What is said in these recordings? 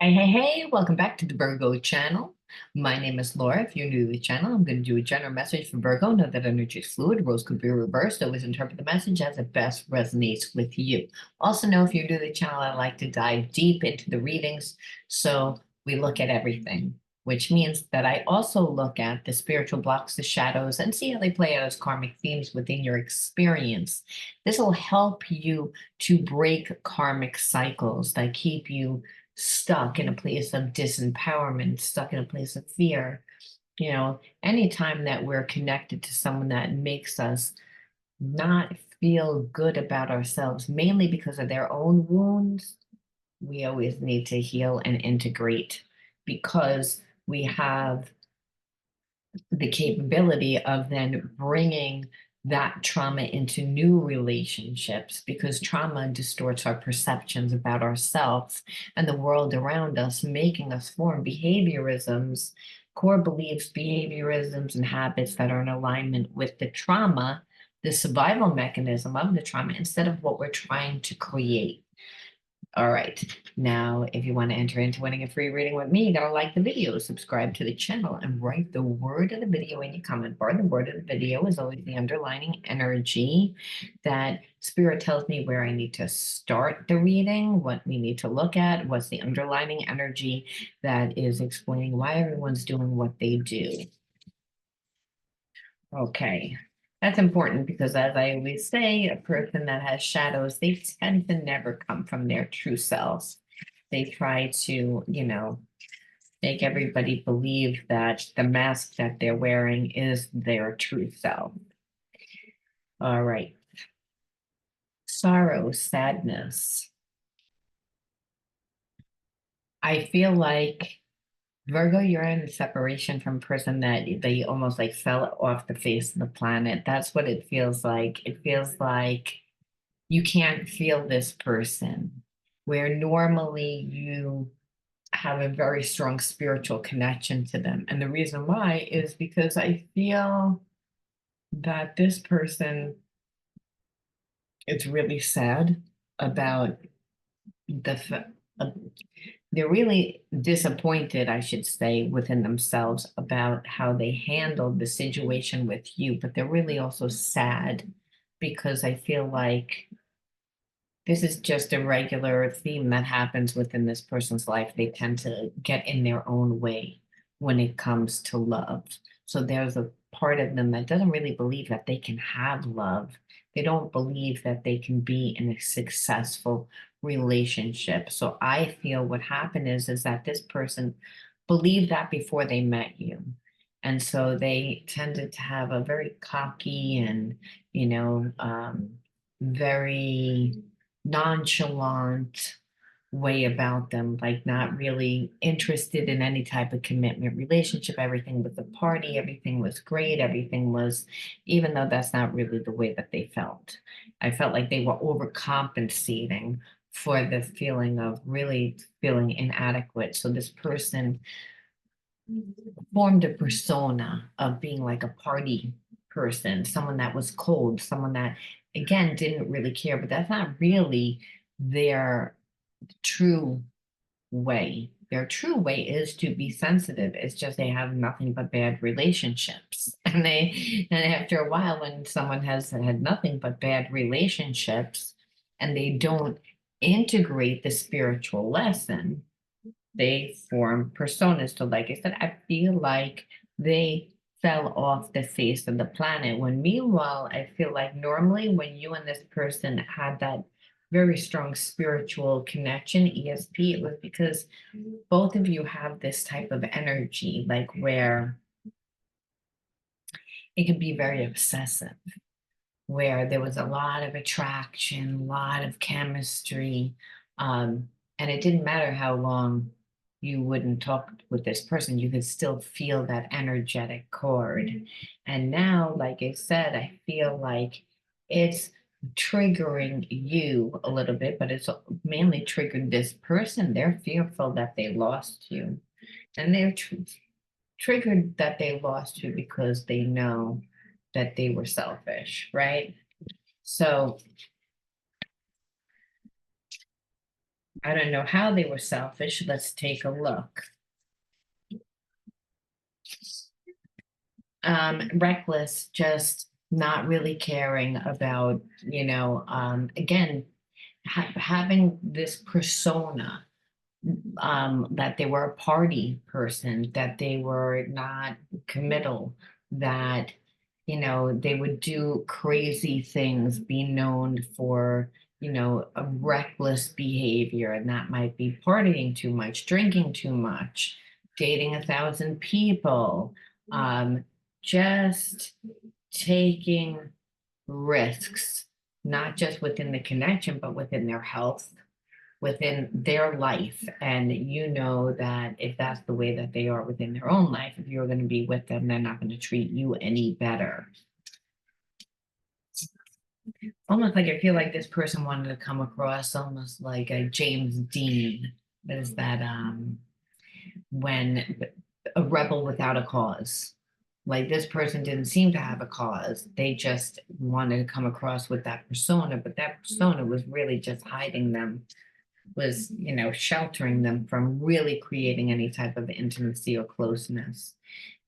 Hey, welcome back to the Virgo channel. My name is Laura. If you're new to the channel, I'm going to do a general message for Virgo. Know that energy is fluid, roles could be reversed. Always interpret the message as it best resonates with you. Also know if you're new to the channel, I like to dive deep into the readings. So we look at everything, which means that I also look at the spiritual blocks, the shadows, and see how they play out as karmic themes within your experience. This will help you to break karmic cycles that keep you stuck in a place of disempowerment, stuck in a place of fear. Anytime that we're connected to someone that makes us not feel good about ourselves, mainly because of their own wounds, we always need to heal and integrate because we have the capability of then bringing that trauma into new relationships because trauma distorts our perceptions about ourselves and the world around us, making us form behaviorisms, core beliefs, behaviorisms, and habits that are in alignment with the trauma, the survival mechanism of the trauma, instead of what we're trying to create. All right. Now, if you want to enter into winning a free reading with me, you gotta like the video, subscribe to the channel, and write the word of the video in your comment bar. The word of the video is always the underlining energy that Spirit tells me where I need to start the reading, what we need to look at, what's the underlining energy that is explaining why everyone's doing what they do. Okay. That's important because, as I always say, a person that has shadows, they tend to never come from their true selves. They try to, make everybody believe that the mask that they're wearing is their true self. All right. Sorrow, sadness. I feel like Virgo, you're in a separation from person that they almost like fell off the face of the planet. That's what it feels like. It feels like you can't feel this person, where normally you have a very strong spiritual connection to them. And the reason why is because I feel that this person is really sad about the, uh, they're really disappointed, I should say, within themselves about how they handled the situation with you, but they're really also sad because I feel like this is just a regular theme that happens within this person's life. They tend to get in their own way when it comes to love. So there's a part of them that doesn't really believe that they can have love. They don't believe that they can be in a successful relationship. So I feel what happened is that this person believed that before they met you. And so they tended to have a very cocky and, very nonchalant way about them, like not really interested in any type of commitment relationship. Everything was a party, everything was great, everything was, even though that's not really the way that they felt. I felt like they were overcompensating for the feeling of really feeling inadequate. So this person formed a persona of being like a party person, someone that was cold, someone that, again, didn't really care, but that's not really their true way. Their true way is to be sensitive. It's just they have nothing but bad relationships. And after a while, when someone has had nothing but bad relationships and they don't integrate the spiritual lesson, they form personas. So, like I said, I feel like they fell off the face of the planet. When meanwhile, I feel like normally when you and this person had that very strong spiritual connection, ESP, it was because both of you have this type of energy, like where it can be very obsessive, where there was a lot of attraction, a lot of chemistry. And it didn't matter how long you wouldn't talk with this person, you could still feel that energetic cord. And now, like I said, I feel like it's triggering you a little bit, but it's mainly triggered this person. They're fearful that they lost you. And they're triggered that they lost you because they know that they were selfish, right? So I don't know how they were selfish. Let's take a look. Reckless, just not really caring about, again, having this persona, that they were a party person, that they were not committal, that, they would do crazy things, be known for, a reckless behavior, and that might be partying too much, drinking too much, dating 1,000 people, just taking risks, not just within the connection, but within their health, within their life. And you know that if that's the way that they are within their own life, if you're going to be with them, they're not going to treat you any better. Almost like I feel like this person wanted to come across almost like a James Dean. Is that when a rebel without a cause. Like this person didn't seem to have a cause. They just wanted to come across with that persona, but that persona was really just hiding them, was, sheltering them from really creating any type of intimacy or closeness.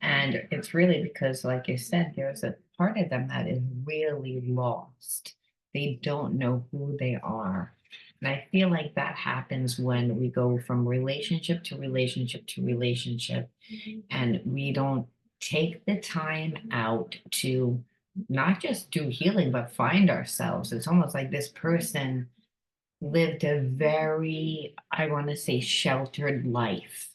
And it's really because, like you said, there's a part of them that is really lost. They don't know who they are. And I feel like that happens when we go from relationship to relationship to relationship, and we don't take the time out to not just do healing, but find ourselves. It's almost like this person lived a very, I want to say, sheltered life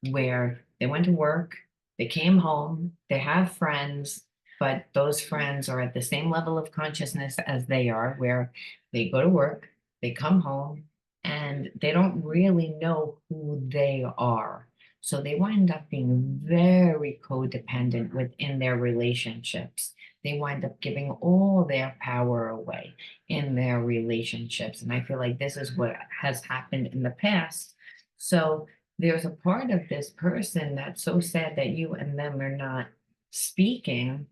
where they went to work, they came home, they have friends, but those friends are at the same level of consciousness as they are, where they go to work, they come home, and they don't really know who they are. So they wind up being very codependent within their relationships. They wind up giving all their power away in their relationships. And I feel like this is what has happened in the past. So there's a part of this person that's so sad that you and them are not speaking,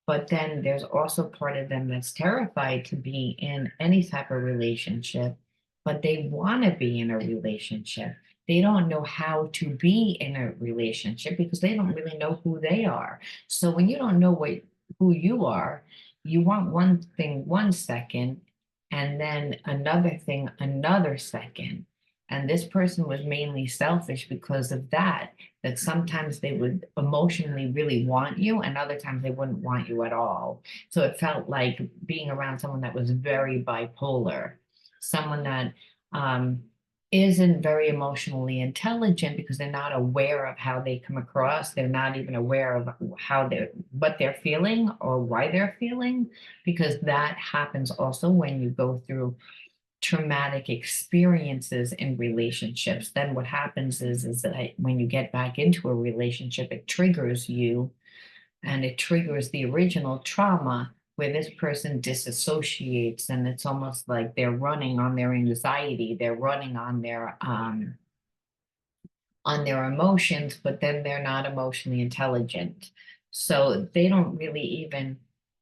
but then there's also part of them that's terrified to be in any type of relationship, but they want to be in a relationship. They don't know how to be in a relationship because they don't really know who they are. So when you don't know who you are, you want one thing 1 second, and then another thing another second. And this person was mainly selfish because of that, that sometimes they would emotionally really want you, and other times they wouldn't want you at all. So it felt like being around someone that was very bipolar, someone that isn't very emotionally intelligent because they're not aware of how they come across. They're not even aware of what they're feeling or why they're feeling, because that happens also when you go through traumatic experiences in relationships. Then what happens is that when you get back into a relationship, it triggers you, and it triggers the original trauma where this person disassociates, and it's almost like they're running on their anxiety, they're running on their emotions, but then they're not emotionally intelligent. So they don't really even,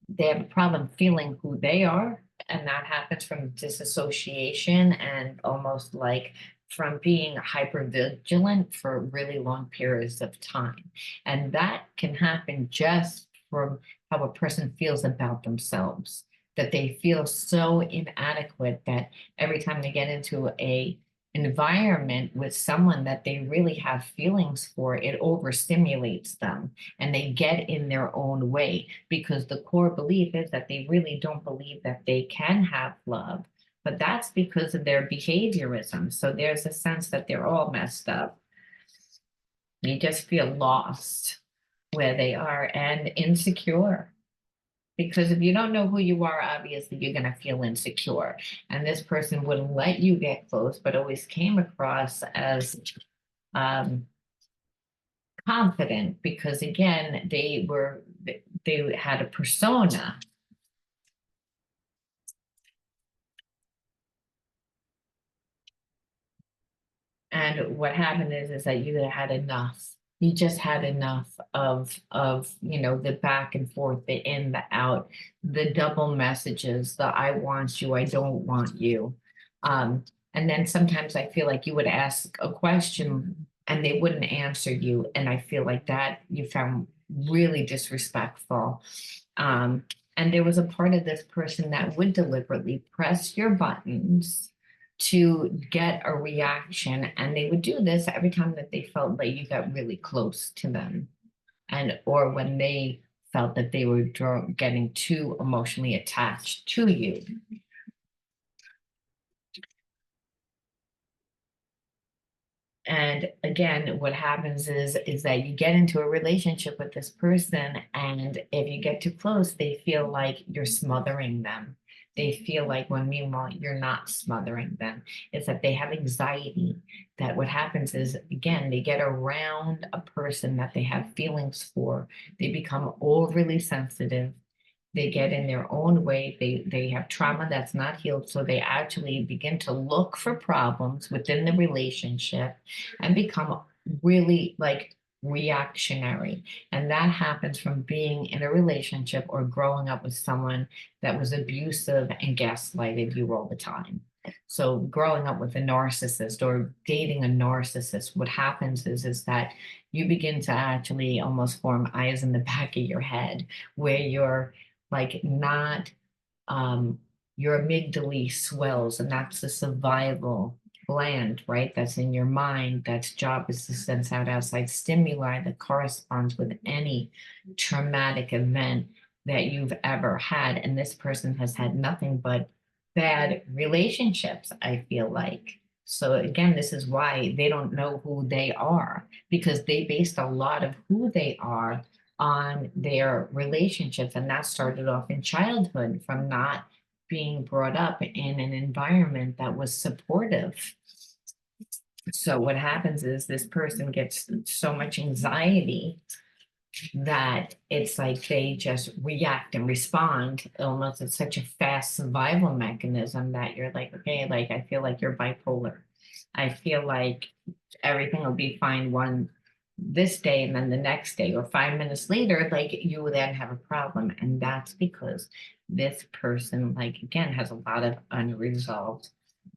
they have a problem feeling who they are. And that happens from disassociation and almost like from being hyper vigilant for really long periods of time. And that can happen just from how a person feels about themselves, that they feel so inadequate that every time they get into a environment with someone that they really have feelings for, it overstimulates them and they get in their own way because the core belief is that they really don't believe that they can have love. But that's because of their behaviorism. So there's a sense that they're all messed up. You just feel lost where they are and insecure. Because if you don't know who you are, obviously you're going to feel insecure. And this person wouldn't let you get close, but always came across as um, confident because, again, they had a persona. And what happened is that you had enough. You just had enough of the back and forth, the in, the out, the double messages, the I want you, I don't want you. And then sometimes I feel like you would ask a question and they wouldn't answer you. And I feel like that you found really disrespectful. Um, and there was a part of this person that would deliberately press your buttons to get a reaction. And they would do this every time that they felt like you got really close to them, and or when they felt that they were getting too emotionally attached to you. And again, what happens is that you get into a relationship with this person, and if you get too close, they feel like you're smothering them. They feel like when meanwhile you're not smothering them. It's that they have anxiety. That what happens is, again, they get around a person that they have feelings for. They become overly sensitive. They get in their own way. They have trauma that's not healed, so they actually begin to look for problems within the relationship and become really like reactionary. And that happens from being in a relationship or growing up with someone that was abusive and gaslighted you all the time. So growing up with a narcissist or dating a narcissist, what happens is that you begin to actually almost form eyes in the back of your head where you're like not your amygdala swells, and that's the survival gland, right? That's in your mind. That's job is to sense out outside stimuli that corresponds with any traumatic event that you've ever had. And this person has had nothing but bad relationships, I feel like. So again, this is why they don't know who they are, because they based a lot of who they are on their relationships. And that started off in childhood from not being brought up in an environment that was supportive. So what happens is this person gets so much anxiety that it's like they just react and respond almost. It's such a fast survival mechanism that you're like, okay, like I feel like you're bipolar. I feel like everything will be fine one this day and then the next day or 5 minutes later, like you will then have a problem. And that's because this person, like again, has a lot of unresolved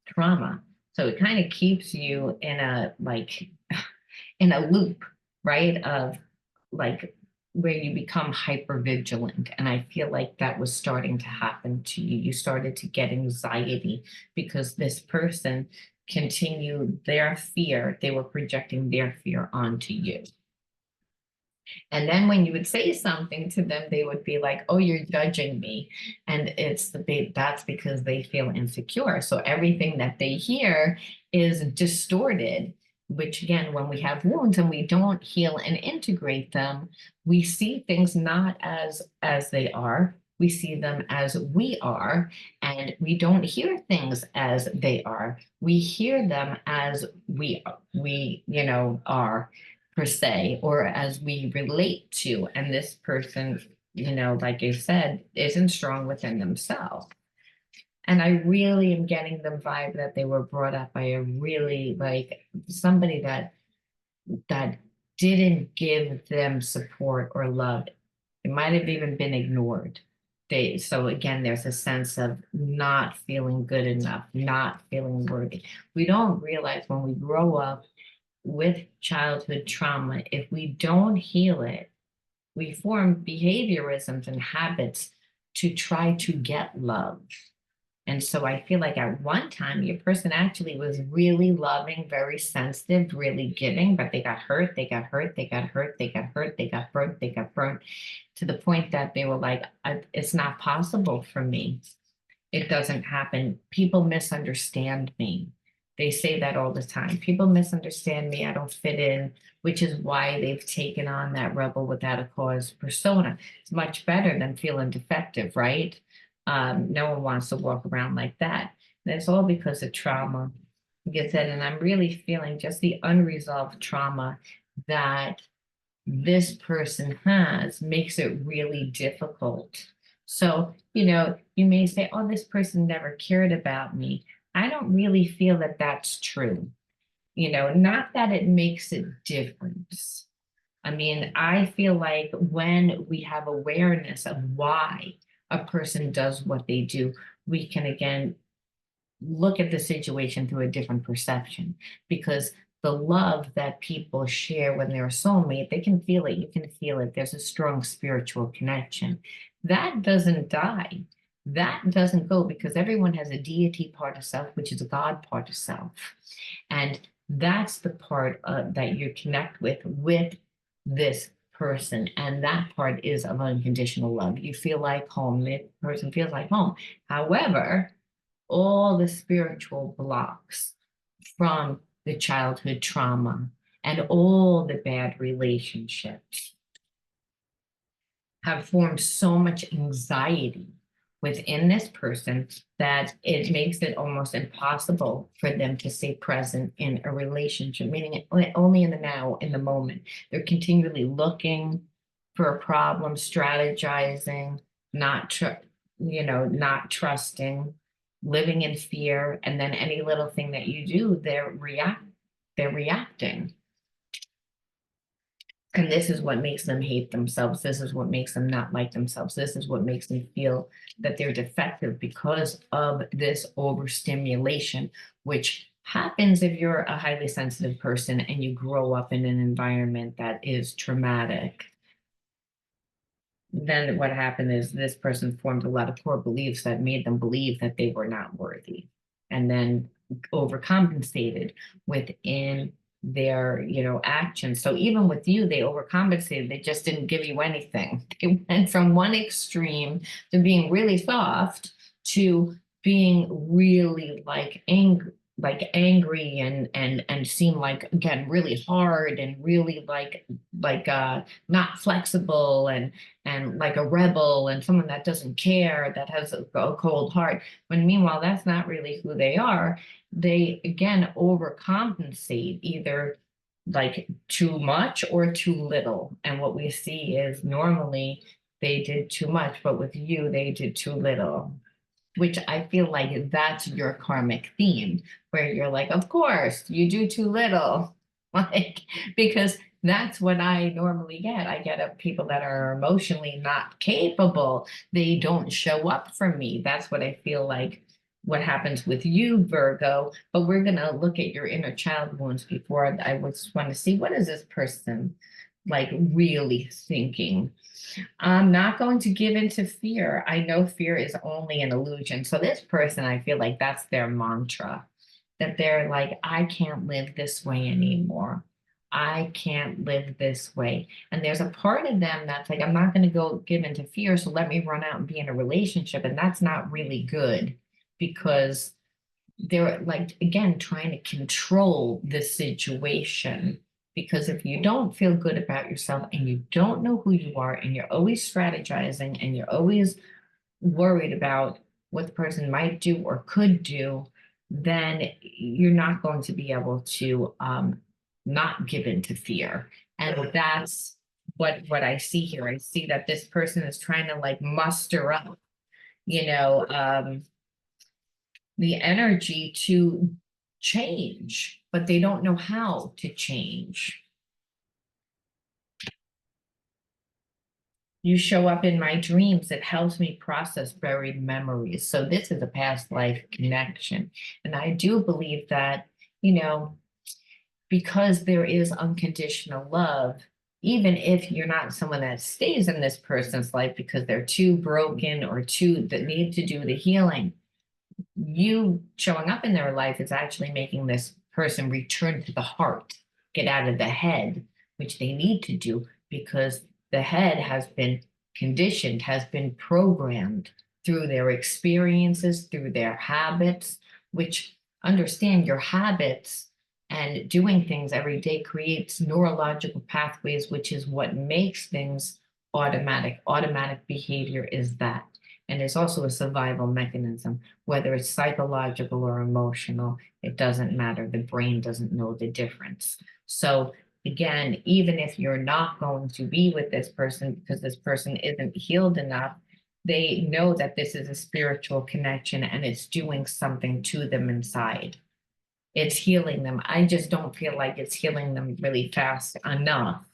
trauma. So it kind of keeps you in a like in a loop, right? Of like where you become hyper vigilant. And I feel like that was starting to happen to you. You started to get anxiety because this person continued their fear. They were projecting their fear onto you. And then when you would say something to them, they would be like, "Oh, you're judging me." And that's because they feel insecure. So everything that they hear is distorted, which again, when we have wounds and we don't heal and integrate them, we see things not as they are. We see them as we are, and we don't hear things as they are. We hear them as we are per se, or as we relate to. And this person, like I said, isn't strong within themselves. And I really am getting the vibe that they were brought up by a really like somebody that didn't give them support or love. It might have even been ignored. So again, there's a sense of not feeling good enough, not feeling worthy. We don't realize when we grow up with childhood trauma, if we don't heal it, we form behaviorisms and habits to try to get love. And so I feel like at one time, your person actually was really loving, very sensitive, really giving, but they got hurt, they got hurt, they got hurt, they got hurt, they got burnt, they got burnt to the point that they were like, it's not possible for me. It doesn't happen. People misunderstand me. They say that all the time. People misunderstand me. I don't fit in, which is why they've taken on that rebel without a cause persona. It's much better than feeling defective, right? No one wants to walk around like that. And it's all because of trauma. Like I said, and I'm really feeling just the unresolved trauma that this person has makes it really difficult. So, you may say, oh, this person never cared about me. I don't really feel that that's true. Not that it makes a difference. I mean, I feel like when we have awareness of why a person does what they do, we can again look at the situation through a different perception, because the love that people share when they're a soulmate, they can feel it. You can feel it. There's a strong spiritual connection. That doesn't die. That doesn't go, because everyone has a deity part of self, which is a God part of self. And that's the part that you connect with this person. And that part is of unconditional love. You feel like home. The person feels like home. However, all the spiritual blocks from the childhood trauma and all the bad relationships have formed so much anxiety within this person that it makes it almost impossible for them to stay present in a relationship, meaning only in the now, in the moment. They're continually looking for a problem, strategizing, not trusting, living in fear, and then any little thing that you do, they're reacting. And this is what makes them hate themselves. This is what makes them not like themselves. This is what makes them feel that they're defective, because of this overstimulation, which happens if you're a highly sensitive person and you grow up in an environment that is traumatic. Then what happened is this person formed a lot of core beliefs that made them believe that they were not worthy, and then overcompensated within their actions. So even with you, they overcompensated. They just didn't give you anything. They went from one extreme to being really soft to being really angry and seem like, again, really hard and really not flexible and like a rebel and someone that doesn't care, that has a cold heart, when meanwhile that's not really who they are. They again overcompensate, either like too much or too little. And what we see is normally they did too much, but with you they did too little, which I feel like that's your karmic theme, where you're like, of course, you do too little. Like, because that's what I normally get. I get people that are emotionally not capable. They don't show up for me. That's what I feel like what happens with you, Virgo. But we're going to look at your inner child wounds before. I would want to see, what is this person like really thinking? I'm not going to give into fear. I know fear is only an illusion. So this person, I feel like that's their mantra, that they're like, I can't live this way anymore. I can't live this way. And there's a part of them that's like, I'm not going to go give into fear. So let me run out and be in a relationship. And that's not really good, because they're like, again, trying to control the situation. Because if you don't feel good about yourself and you don't know who you are and you're always strategizing and you're always worried about what the person might do or could do, then you're not going to be able to not give in to fear. And that's what I see here. I see that this person is trying to like muster up, you know, the energy to change, but they don't know how to change. You show up in my dreams. It helps me process buried memories. So this is a past life connection. And I do believe that, because there is unconditional love, even if you're not someone that stays in this person's life because they're too broken or too that need to do the healing, you showing up in their life is actually making this person return to the heart, get out of the head, which they need to do, because the head has been conditioned, has been programmed through their experiences, through their habits, which, understand, your habits and doing things every day creates neurological pathways, which is what makes things automatic. Automatic behavior is that. And it's also a survival mechanism, whether it's psychological or emotional, it doesn't matter. The brain doesn't know the difference. So again, even if you're not going to be with this person because this person isn't healed enough, they know that this is a spiritual connection and it's doing something to them inside. It's healing them. I just don't feel like it's healing them really fast enough.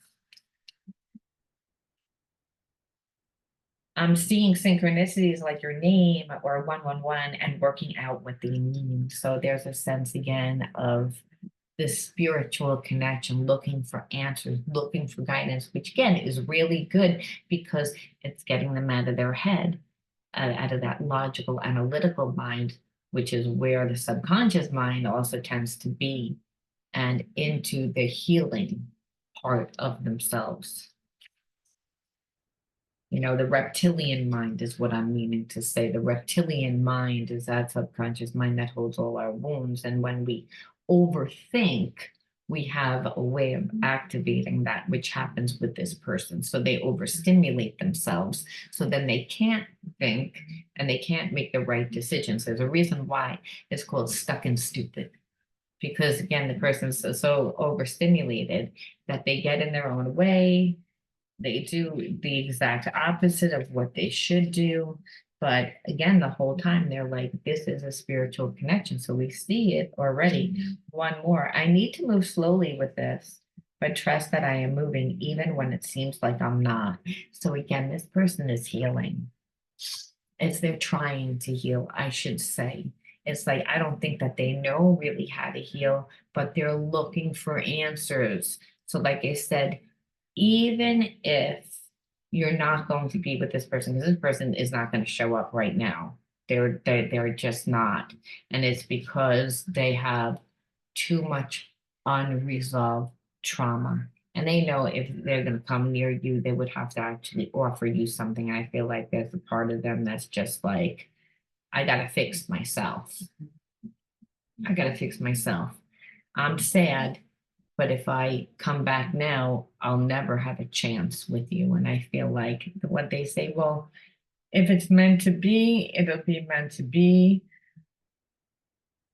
I'm seeing synchronicities like your name or 111 and working out what they mean. So there's a sense again of this spiritual connection, looking for answers, looking for guidance, which again is really good because it's getting them out of their head, out of that logical, analytical mind, which is where the subconscious mind also tends to be, and into the healing part of themselves. The reptilian mind is what I'm meaning to say. The reptilian mind is that subconscious mind that holds all our wounds. And when we overthink, we have a way of activating that, which happens with this person. So they overstimulate themselves. So then they can't think and they can't make the right decisions. There's a reason why it's called stuck and stupid. Because again, the person's so overstimulated that they get in their own way, they do the exact opposite of what they should do. But again, the whole time they're like, this is a spiritual connection. So we see it already. One more. I need to move slowly with this, but trust that I am moving even when it seems like I'm not. So again, this person is healing. It's they're trying to heal, I should say. It's like, I don't think that they know really how to heal, but they're looking for answers. So, like I said, even if you're not going to be with this person, because this person is not going to show up right now. They're just not. And it's because they have too much unresolved trauma. And they know if they're going to come near you, they would have to actually offer you something. I feel like there's a part of them that's just like, I got to fix myself. I got to fix myself. I'm sad, but if I come back now, I'll never have a chance with you. And I feel like what they say, well, if it's meant to be, it'll be meant to be.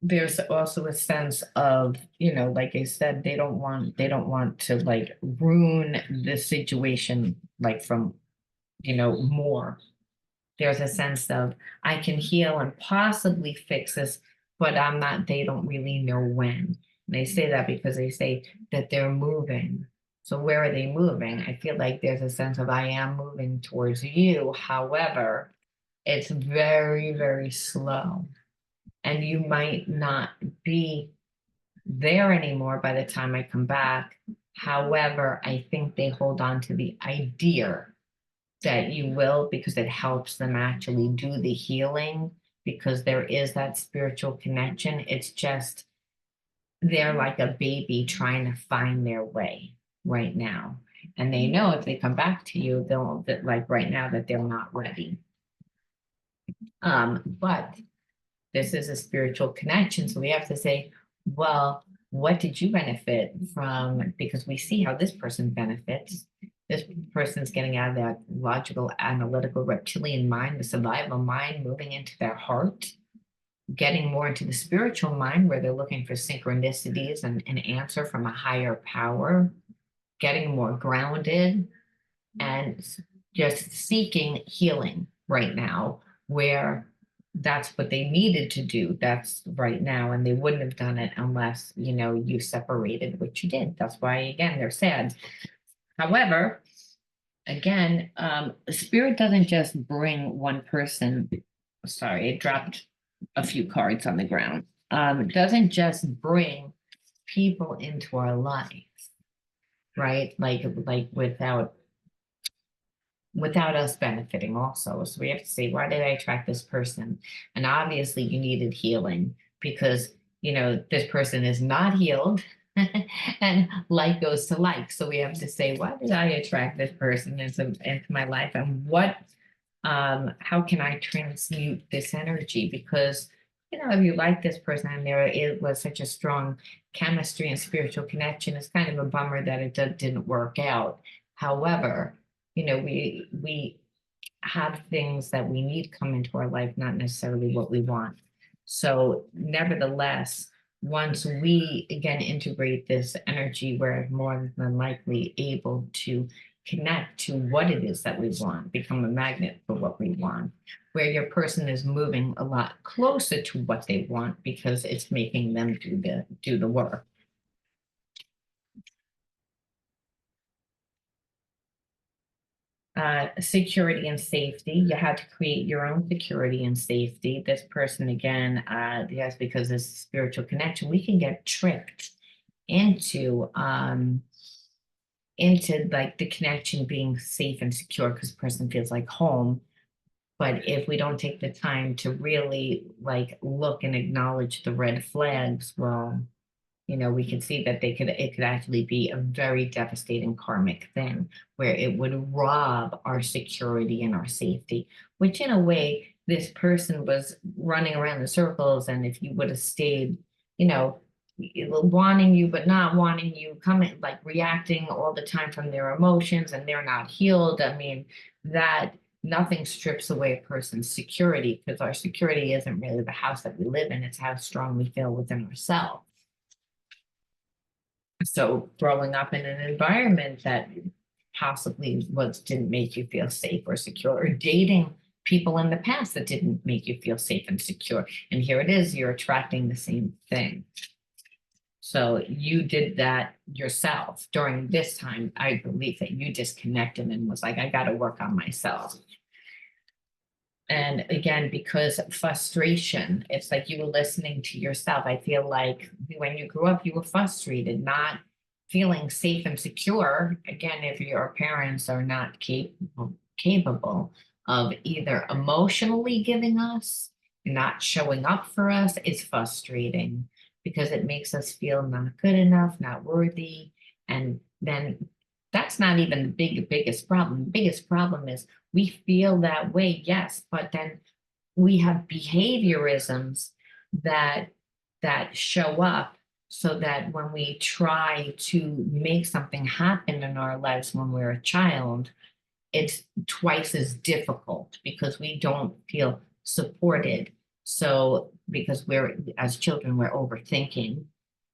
There's also a sense of, like I said, they don't want to like ruin the situation like from, more. There's a sense of I can heal and possibly fix this, but they don't really know when. And they say that because they say that they're moving. So where are they moving? I feel like there's a sense of I am moving towards you. However, it's very, very slow. And you might not be there anymore by the time I come back. However, I think they hold on to the idea that you will because it helps them actually do the healing because there is that spiritual connection. It's just they're like a baby trying to find their way right now. And they know if they come back to you, they'll that like right now that they're not ready. But this is a spiritual connection. So we have to say, well, what did you benefit from? Because we see how this person benefits. This person's getting out of that logical, analytical, reptilian mind, the survival mind, moving into their heart, getting more into the spiritual mind where they're looking for synchronicities and an answer from a higher power, getting more grounded, and just seeking healing right now, where that's what they needed to do. That's right now, and they wouldn't have done it unless you separated, which you did. That's why again they're sad. However, again, spirit doesn't just bring one person. Sorry, it dropped a few cards on the ground. It doesn't just bring people into our life, right? Like without us benefiting also. So we have to say, why did I attract this person? And obviously you needed healing because, this person is not healed and like goes to like. So we have to say, why did I attract this person into my life? And how can I transmute this energy? Because, if you like this person and it was such a strong chemistry and spiritual connection, it's kind of a bummer that it didn't work out. However, we have things that we need come into our life, not necessarily what we want. So nevertheless, once we again integrate this energy, we're more than likely able to connect to what it is that we want, become a magnet for what we want, where your person is moving a lot closer to what they want because it's making them do the work. Security and safety. You had to create your own security and safety. This person, again, yes, because this spiritual connection, we can get tricked into like the connection being safe and secure because the person feels like home. But if we don't take the time to really like look and acknowledge the red flags, well, we can see that it could actually be a very devastating karmic thing where it would rob our security and our safety, which in a way, this person was running around in circles. And if you would have stayed, you know, wanting you, but not wanting you, coming like reacting all the time from their emotions and they're not healed. I mean, that nothing strips away a person's security because our security isn't really the house that we live in, it's how strong we feel within ourselves. So growing up in an environment that possibly didn't make you feel safe or secure, or dating people in the past that didn't make you feel safe and secure. And here it is, you're attracting the same thing. So you did that yourself during this time. I believe that you disconnected and was like, I got to work on myself. And again, because frustration, it's like you were listening to yourself. I feel like when you grew up, you were frustrated, not feeling safe and secure. Again, if your parents are not capable of either emotionally giving us, not showing up for us, it's frustrating because it makes us feel not good enough, not worthy. And then that's not even the biggest problem. The biggest problem is we feel that way, yes, but then we have behaviorisms that show up so that when we try to make something happen in our lives when we're a child, it's twice as difficult because we don't feel supported. So because as children, we're overthinking.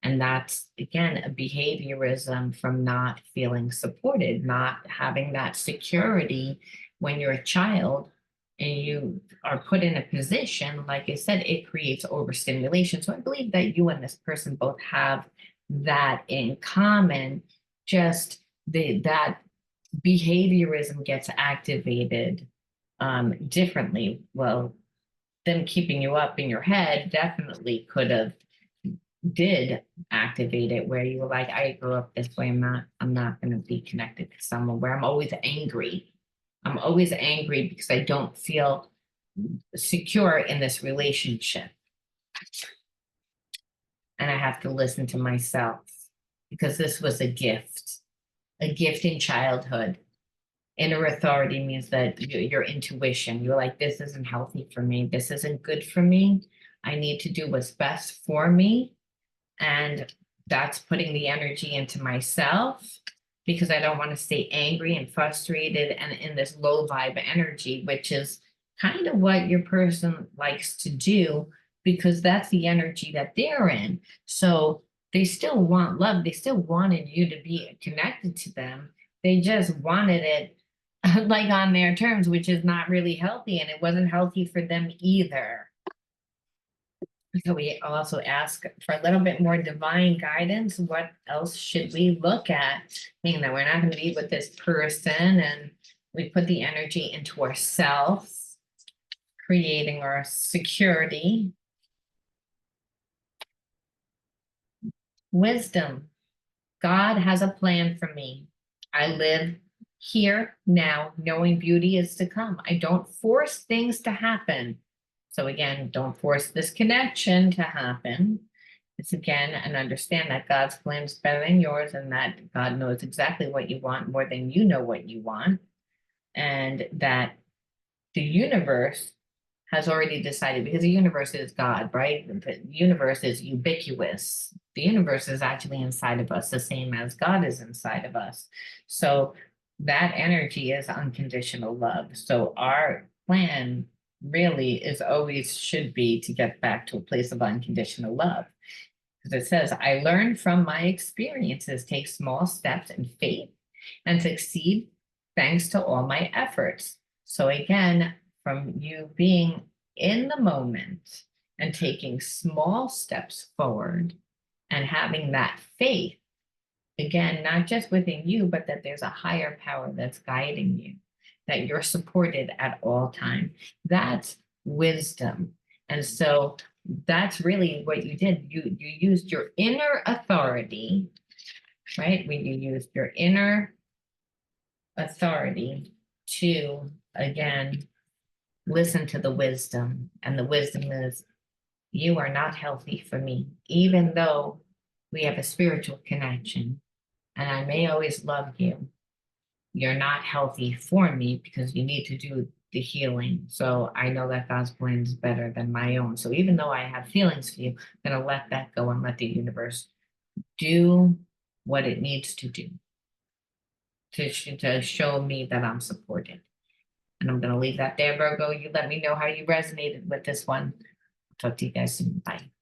And that's, again, a behaviorism from not feeling supported, not having that security when you're a child and you are put in a position, like I said, it creates overstimulation. So I believe that you and this person both have that in common, just that behaviorism gets activated differently. Well, them keeping you up in your head definitely did activate it where you were like, I grew up this way. I'm not going to be connected to someone where I'm always angry. I'm always angry because I don't feel secure in this relationship. And I have to listen to myself because this was a gift in childhood. Inner authority means that your intuition, you're like, this isn't healthy for me. This isn't good for me. I need to do what's best for me. And that's putting the energy into myself because I don't want to stay angry and frustrated and in this low vibe energy, which is kind of what your person likes to do because that's the energy that they're in. So they still want love. They still wanted you to be connected to them. They just wanted it like on their terms, which is not really healthy. And it wasn't healthy for them either. So we also ask for a little bit more divine guidance. What else should we look at? Meaning that we're not going to be with this person and we put the energy into ourselves, creating our security. Wisdom. God has a plan for me. I live here now, knowing beauty is to come. I don't force things to happen. So again, don't force this connection to happen. It's again, and understand that God's plan is better than yours and that God knows exactly what you want more than you know what you want. And that the universe has already decided because the universe is God, right? The universe is ubiquitous. The universe is actually inside of us, the same as God is inside of us. So that energy is unconditional love. So our plan really is always should be to get back to a place of unconditional love. Because it says, I learned from my experiences, take small steps in faith and succeed thanks to all my efforts. So again, from you being in the moment and taking small steps forward and having that faith, again, not just within you, but that there's a higher power that's guiding you. that you're supported at all times. That's wisdom. And so that's really what you did. You used your inner authority, right? When you used your inner authority to, again, listen to the wisdom. And the wisdom is, you are not healthy for me, even though we have a spiritual connection. And I may always love you. You're not healthy for me because you need to do the healing. So I know that God's plan is better than my own. So even though I have feelings for you, I'm going to let that go and let the universe do what it needs to do to show me that I'm supported. And I'm going to leave that there, Virgo. You let me know how you resonated with this one. Talk to you guys soon. Bye.